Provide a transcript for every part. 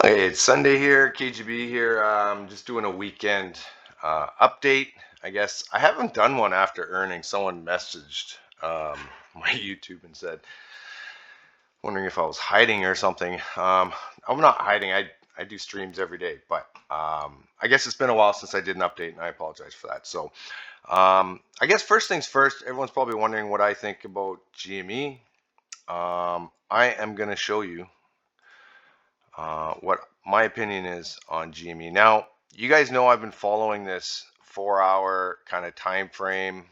Hey, it's Sunday here, KGB here. Just doing a weekend update. I guess I haven't done one after earnings. Someone messaged my YouTube and said, wondering if I was hiding or something. I'm not hiding. I do streams every day, but I guess it's been a while since I did an update, and I apologize for that. So I guess first things first, everyone's probably wondering what I think about GME. I am going to show you what my opinion is on GME. Now, you guys know I've been following this 4-hour kind of time frame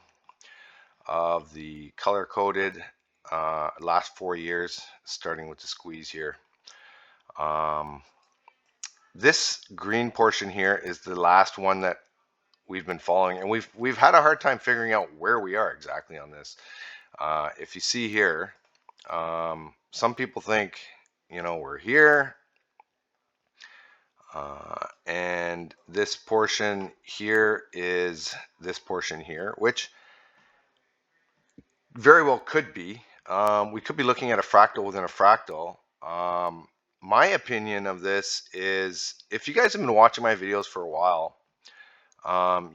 of the color coded last 4 years, starting with the squeeze here. This green portion here is the last one that we've been following, and we've had a hard time figuring out where we are exactly on this. If you see here, some people think, you know, we're here. And this portion here is this portion here, which very well could be. We could be looking at a fractal within a fractal. My opinion of this is, if you guys have been watching my videos for a while,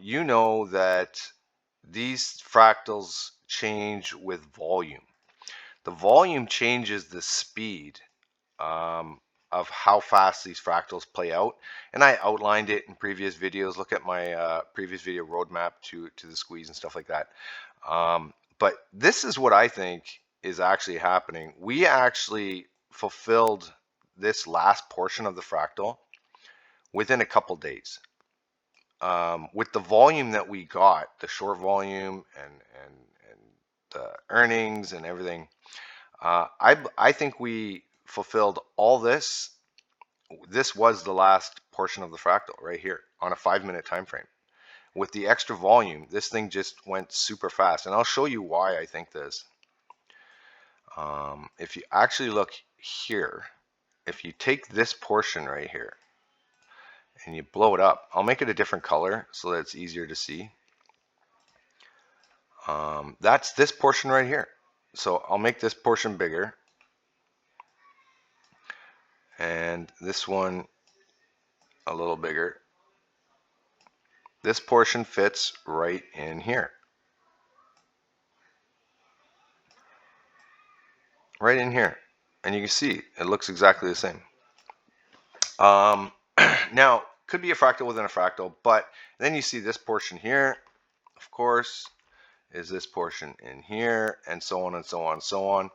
you know that these fractals change with volume. The volume changes the speed of how fast these fractals play out, and I outlined it in previous videos. Look at my previous video roadmap to the squeeze and stuff like that. But this is what I think is actually happening. We actually fulfilled this last portion of the fractal within a couple days. With the volume that we got, the short volume and the earnings and everything, I think we fulfilled all this. This was the last portion of the fractal right here on a 5-minute time frame. With the extra volume, this thing just went super fast, and I'll show you why I think this. If you actually look here, if you take this portion right here and you blow it up, I'll make it a different color so that it's easier to see. That's this portion right here. So I'll make this portion bigger, and this one a little bigger. This portion fits right in here. Right in here. And you can see it looks exactly the same. Now, could be a fractal within a fractal, but then you see this portion here, of course, is this portion in here, and so on and so on and so on.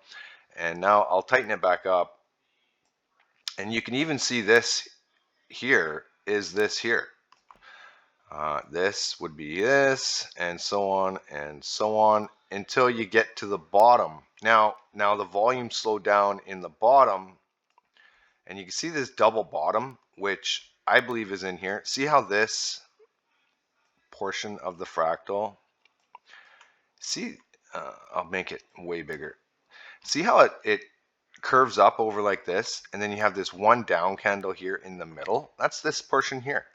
And now I'll tighten it back up, and you can even see this here is this here. This would be this, and so on until you get to the bottom. Now the volume slowed down in the bottom, and you can see this double bottom, which I believe is in here. See how this portion of the fractal, see, I'll make it way bigger. See how it curves up over like this, and then you have this one down candle here in the middle? That's this portion here.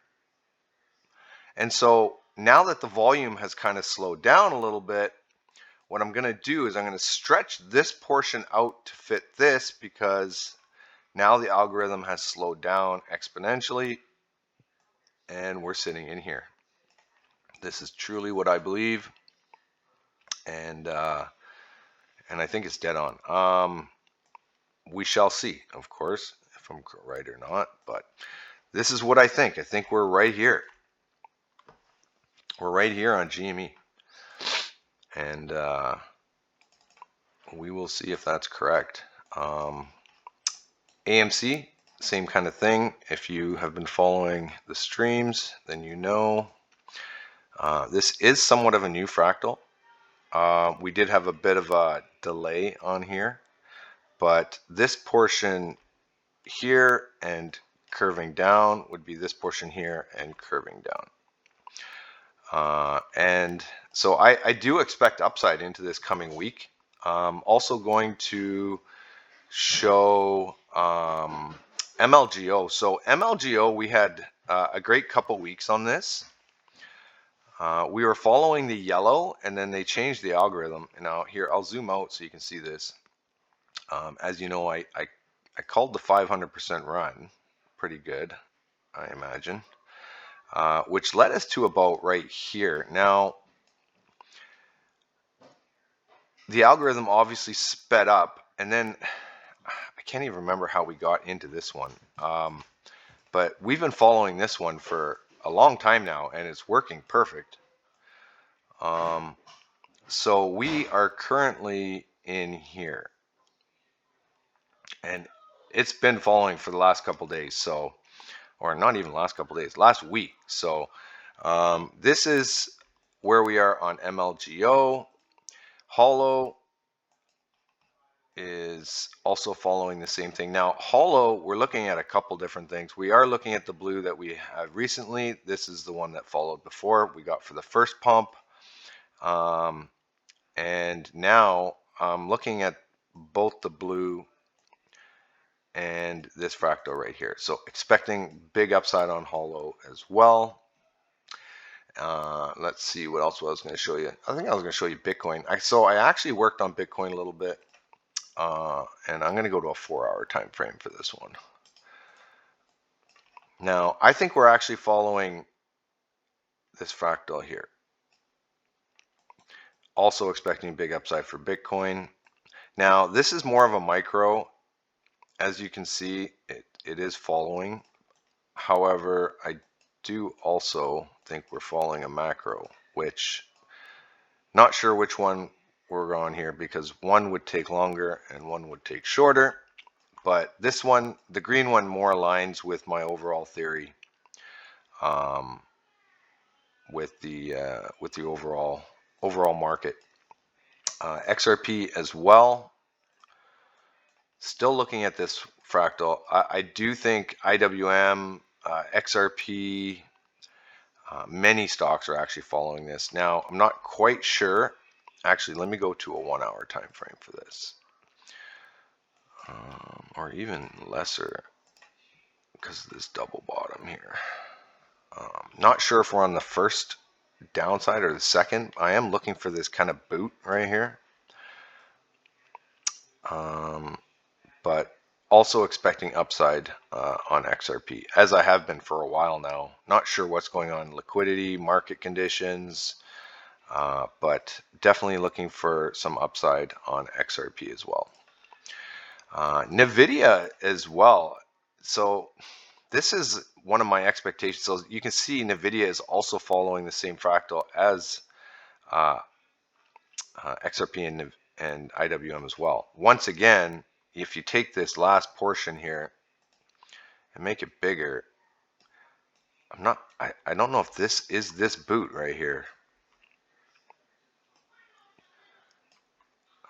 And so now that the volume has kind of slowed down a little bit, what I'm going to do is I'm going to stretch this portion out to fit this, because now the algorithm has slowed down exponentially and we're sitting in here. This is truly what I believe, and I think it's dead on. We shall see, of course, if I'm right or not, but this is what I think. I think we're right here. We're right here on GME, and we will see if that's correct. AMC, same kind of thing. If you have been following the streams, then you know this is somewhat of a new fractal. We did have a bit of a delay on here, but this portion here and curving down would be this portion here and curving down. And so I do expect upside into this coming week. Also going to show MLGO. So MLGO, we had a great couple weeks on this. We were following the yellow, and then they changed the algorithm. Now here, I'll zoom out so you can see this. As you know, I called the 500% run. pretty good, I imagine, which led us to about right here. Now, the algorithm obviously sped up, and then I can't even remember how we got into this one, but we've been following this one for a long time now, and it's working perfect. So we are currently in here, and it's been following for the last couple days, so, or not even last couple days, last week. So this is where we are on MLGO. Hollow is also following the same thing. Now, Hollow, we're looking at a couple different things. We are looking at the blue that we have recently. This is the one that followed before we got for the first pump. And now I'm looking at both the blue and this fractal right here. So expecting big upside on Hollow as well. Let's see what else I was going to show you. I think I was going to show you Bitcoin. So I actually worked on Bitcoin a little bit, and I'm going to go to a 4-hour time frame for this one. Now, I think we're actually following this fractal here. Also expecting big upside for Bitcoin. Now, this is more of a micro. As you can see, it is following. However, I do also think we're following a macro, which not sure which one we're on here, because one would take longer and one would take shorter. But this one, the green one, more aligns with my overall theory, with the overall market. XRP as well. Still looking at this fractal. I do think IWM, XRP, many stocks are actually following this. Now, I'm not quite sure. Actually, let me go to a 1-hour time frame for this, or even lesser, because of this double bottom here. Not sure if we're on the first downside or the second. I am looking for this kind of boot right here, but also expecting upside on XRP, as I have been for a while now. Not sure what's going on in liquidity, market conditions, but definitely looking for some upside on XRP as well. Nvidia as well. So this is one of my expectations. So you can see Nvidia is also following the same fractal as XRP and IWM as well. Once again, if you take this last portion here and make it bigger, I don't know if this is this boot right here.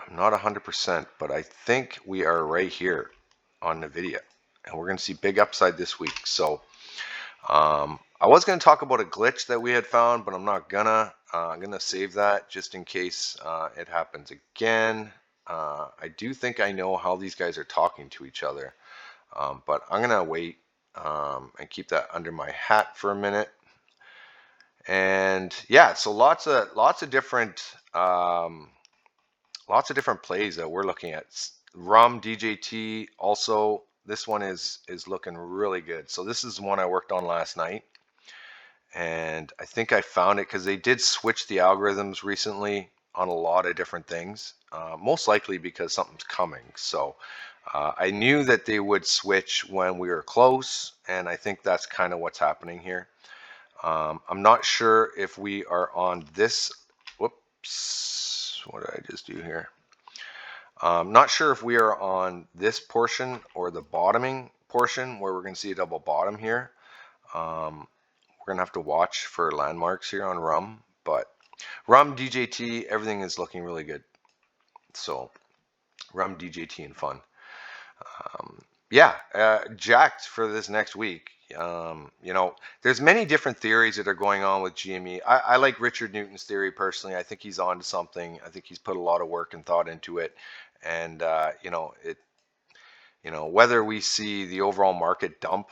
I'm not 100%, but I think we are right here on Nvidia, and we're going to see big upside this week. So I was going to talk about a glitch that we had found, but I'm not gonna. I'm gonna save that just in case it happens again. I do think I know how these guys are talking to each other, but I'm gonna wait and keep that under my hat for a minute. And yeah, so lots of different plays that we're looking at. RUM, DJT, also this one is looking really good. So this is one I worked on last night, and I think I found it because they did switch the algorithms recently on a lot of different things, most likely because something's coming. So I knew that they would switch when we were close, and I think that's kind of what's happening here. I'm not sure if we are on this. Whoops, what did I just do here? Not sure if we are on this portion or the bottoming portion where we're going to see a double bottom here. We're going to have to watch for landmarks here on RUM, but RUM, DJT, everything is looking really good. So RUM, DJT, and fun. Yeah, jacked for this next week. You know, there's many different theories that are going on with GME. I like Richard Newton's theory personally. I think he's on to something. I think he's put a lot of work and thought into it. And you know, whether we see the overall market dump,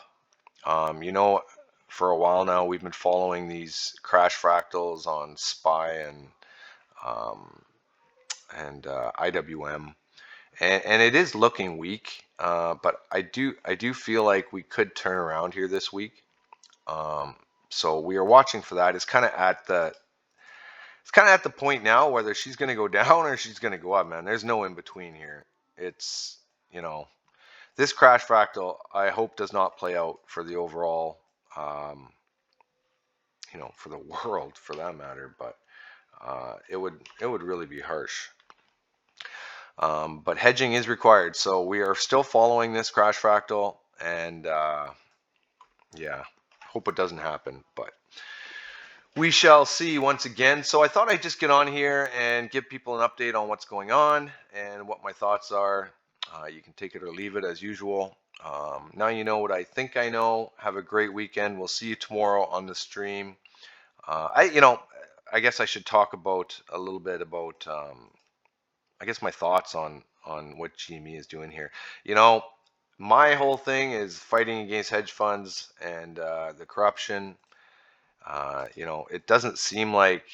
you know, for a while now we've been following these crash fractals on SPY and IWM. and it is looking weak. But I do feel like we could turn around here this week. Um, so we are watching for that. It's kind of at the point now whether she's going to go down or she's going to go up, man. There's no in between here. It's, you know, this crash fractal, I hope does not play out for the overall, for the world for that matter, but it would really be harsh. But hedging is required, so we are still following this crash fractal, and yeah, hope it doesn't happen, but we shall see once again. So I thought I'd just get on here and give people an update on what's going on and what my thoughts are. You can take it or leave it as usual. Now you know what I think I know. Have a great weekend. We'll see you tomorrow on the stream. I guess I should talk about a little bit about, I guess, my thoughts on what GME is doing here. My whole thing is fighting against hedge funds and the corruption. It doesn't seem like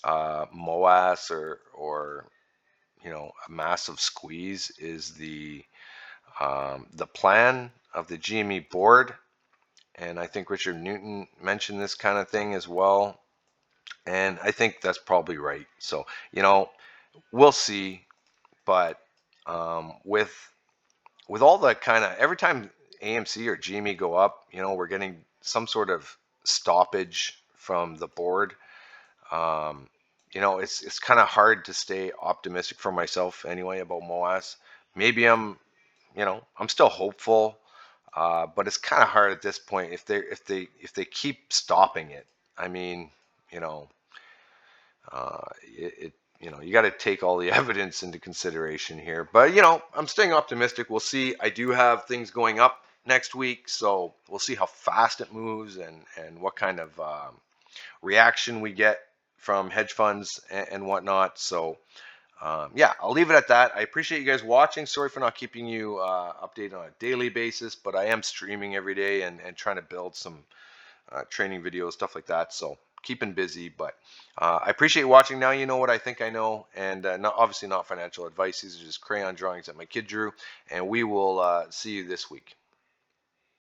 Moass or a massive squeeze is the plan of the GME board, and I think Richard Newton mentioned this kind of thing as well, and I think that's probably right. So we'll see, but with all the kind of every time AMC or GME go up, we're getting some sort of stoppage from the board. It's kind of hard to stay optimistic for myself anyway about Moass. Maybe I'm still hopeful, but it's kind of hard at this point if they keep stopping it. I mean, you know, you got to take all the evidence into consideration here. But I'm staying optimistic. We'll see. I do have things going up next week, so we'll see how fast it moves and what kind of reaction we get from hedge funds and whatnot. So yeah, I'll leave it at that. I appreciate you guys watching. Sorry for not keeping you updated on a daily basis, but I am streaming every day and trying to build some training videos, stuff like that. So keeping busy, but I appreciate watching. Now you know what I think I know, and obviously not financial advice. These are just crayon drawings that my kid drew, and we will see you this week.